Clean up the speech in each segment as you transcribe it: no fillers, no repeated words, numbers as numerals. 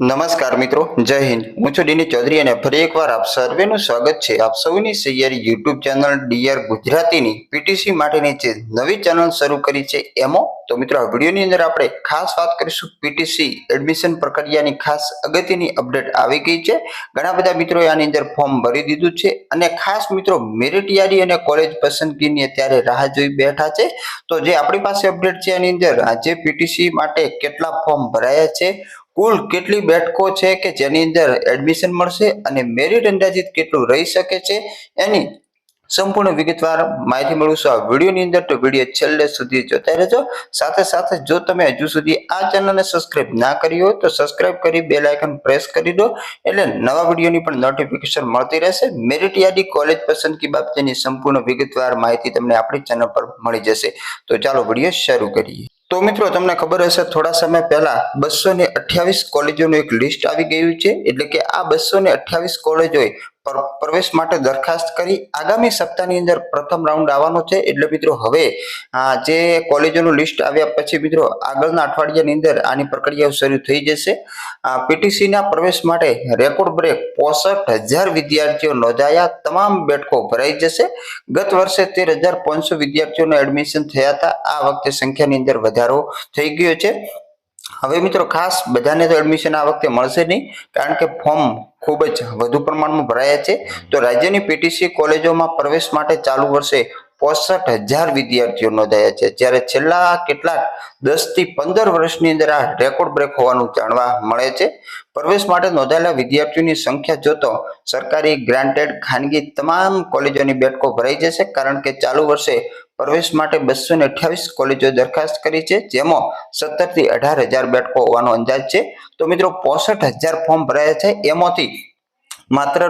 નમસ્કાર મિત્રો, જય હિન્દ. હું છું ડીની ચૌધરી અને ફરી એકવાર આપ સર્વેનું સ્વાગત છે આપ સૌની સૈયારી યુટ્યુબ ચેનલ ડીઆર ગુજરાતીની પીટીસી માટેની જે નવી ચેનલ શરૂ કરી છે એમાં. તો મિત્રો આ વિડીયોની અંદર આપણે ખાસ વાત કરીશું પીટીસી એડમિશન પ્રક્રિયાની ખાસ અગત્યની અપડેટ આવી ગઈ છે. ઘણા બધા મિત્રોએ આની અંદર ફોર્મ ભરી દીધું છે અને ખાસ મિત્રો મેરિટ યાદી અને કોલેજ પસંદગીની અત્યારે રાહ જોઈ બેઠા છે. તો જે આપણી પાસે અપડેટ છે એની અંદર આજે પીટીસી માટે કેટલા ફોર્મ ભરાયા છે, કુલ કેટલી બેઠકો છે કે જેની અંદર એડમિશન મળશે અને મેરિટ અંદાજિત કેટલું રહી શકે છે એની સંપૂર્ણ વિગતવાર માહિતી મેળવશું આ વિડીયોની અંદર. તો વિડીયો છેલ્લે સુધી જોતા રહેજો. સાથે સાથે જો તમે હજુ સુધી આ ચેનલને સબસ્ક્રાઇબ ના કરી હોય તો સબસ્ક્રાઇબ કરી બેલ આઇકન પ્રેસ કરી દો એટલે નવા વિડીયોની પણ નોટિફિકેશન મળતી રહેશે. મેરિટ યાદી કોલેજ પસંદગી બાબતેની સંપૂર્ણ વિગતવાર માહિતી તમને આપણી ચેનલ પર મળી જશે. તો ચાલો વિડીયો શરૂ કરીએ. તો મિત્રો તમને ખબર હશે થોડા સમય પહેલા 228 કોલેજોનું એક લિસ્ટ આવી ગયું છે. એટલે કે આ 228 કોલેજોએ પ્રવેશ માટે દરખાસ્ત કરી આગામી સપ્તાહની અંદર પ્રથમ રાઉન્ડ આવવાનો છે. એટલે મિત્રો હવે જે કોલેજોનું લિસ્ટ આવ્યા પછી મિત્રો આગળના અઠવાડિયાની અંદર આની પ્રક્રિયા શરૂ થઈ જશે. પીટીસી ના પ્રવેશ માટે રેકોર્ડ બ્રેક 65,000 વિદ્યાર્થીઓ નોંધાયા, તમામ બેઠકો ભરાઈ જશે. ગત વર્ષે 13,500 વિદ્યાર્થીઓને એડમિશન થયા હતા. આ વખતે સંખ્યાની અંદર વધારો થઈ ગયો છે. હવે મિત્રો ખાસ બધાને તો એડમિશન આ વખતે મળશે નહીં, કારણ કે ફોર્મ ખૂબ જ વધુ પ્રમાણમાં ભરાયા છે. તો રાજ્યની પીટીસી કોલેજોમાં પ્રવેશ માટે ચાલુ વર્ષે 65,000 વિદ્યાર્થીઓ નોંધાયા છે, જ્યારે છેલ્લા કેટલાક 10 થી 15 વર્ષની અંદર આ રેકોર્ડ બ્રેક હોવાનું જાણવા મળે છે. પ્રવેશ માટે નોંધાયેલા વિદ્યાર્થીઓની સંખ્યા જોતો સરકારી, ગ્રાન્ટેડ, ખાનગી તમામ કોલેજોની બેઠકો ભરાઈ જશે, કારણ કે ચાલુ વર્ષે પ્રવેશ માટે 228 કોલેજો દરખાસ્ત કરી છે, જેમાં 17 થી 18,000 બેઠકો હોવાનો અંદાજ છે. તો મિત્રો 65,000 ફોર્મ ભરાયા છે, એમાંથી માત્ર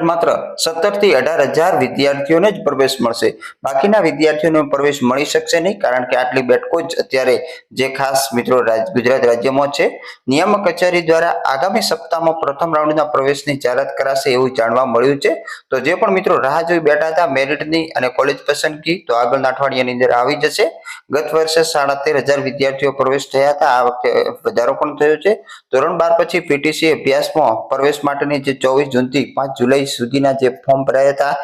17 થી 18,000 વિદ્યાર્થીઓને જ પ્રવેશ મળશે. બાકીના વિદ્યાર્થીઓને પ્રવેશ મળી શકશે નહીં, કારણ કે આટલી બેઠકો જ અત્યારે જે ખાસ મિત્રો ગુજરાત રાજ્યમાં છે. નિયામક કચેરી દ્વારા આગામી સપ્તાહમાં પ્રથમ રાઉન્ડના પ્રવેશની જાહેરાત કરાશે એવું જાણવા મળ્યું છે. તો જે પણ મિત્રો રાહ જોઈ બેઠા હતા મેરિટની અને કોલેજ પસંદગી, તો આગળના અઠવાડિયાની અંદર આવી જશે. ગત વર્ષે 13,500 વિદ્યાર્થીઓ પ્રવેશ થયા હતા, આ વખતે વધારો પણ થયો છે. ધોરણ 12 પછી પીટીસી અભ્યાસમાં પ્રવેશ માટેની જે 24 જૂનથી 5 જુલાઈ સુધીના જે ફોર્મ ભરાયા હતા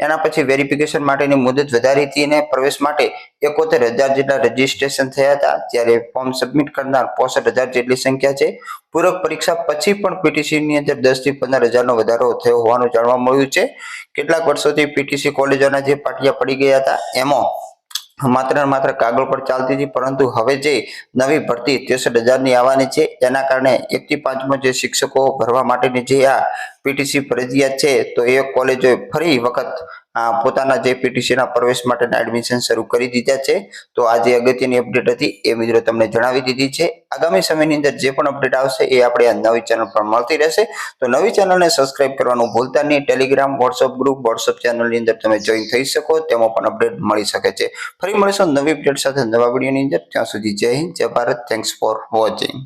એના પછી વેરિફિકેશન માટેની મુદત વધારી હતી અને પ્રવેશ માટે 71,000 જેટલા રજીસ્ટ્રેશન થયા હતા, જ્યારે ફોર્મ સબમિટ કરનાર 65,000 જેટલી સંખ્યા છે. પૂરક પરીક્ષા પછી પણ પીટીસી ની અંદર 10 થી 15,000 નો વધારો થયો હોવાનું જાણવા મળ્યું છે. કેટલાક વર્ષોથી પીટીસી કોલેજોના જે પાટિયા પડી ગયા હતા એમાં માત્ર કાગળ પર ચાલતી હતી, પરંતુ હવે જે નવી ભરતી 63,000 ની આવવાની છે એના કારણે 1 થી 5 માં જે શિક્ષકો ભરવા માટેની જે આ પીટીસી ફરજિયાત છે, તો એ કોલેજોએ ફરી વખત પોતાના જે પીટીસી ના પ્રવેશ માટેના એડમિશન શરૂ કરી દીધા છે. તો આ જે અગત્યની અપડેટ હતી એ મિત્રો તમને જણાવી દીધી છે. આગામી સમયની અંદર જે પણ અપડેટ આવશે એ આપણે આ નવી ચેનલ પર મળતી રહેશે. તો નવી ચેનલને સબસ્ક્રાઇબ કરવાનું ભૂલતા નહીં. ટેલિગ્રામ, વોટ્સઅપ ગ્રુપ, વોટ્સઅપ ચેનલની અંદર તમે જોઈન થઈ શકો, તેમાં પણ અપડેટ મળી શકે છે. ફરી મળીશું નવી અપડેટ સાથે નવા વિડીયોની અંદર. ત્યાં સુધી જય હિન્દ, જય ભારત. Thanks for watching.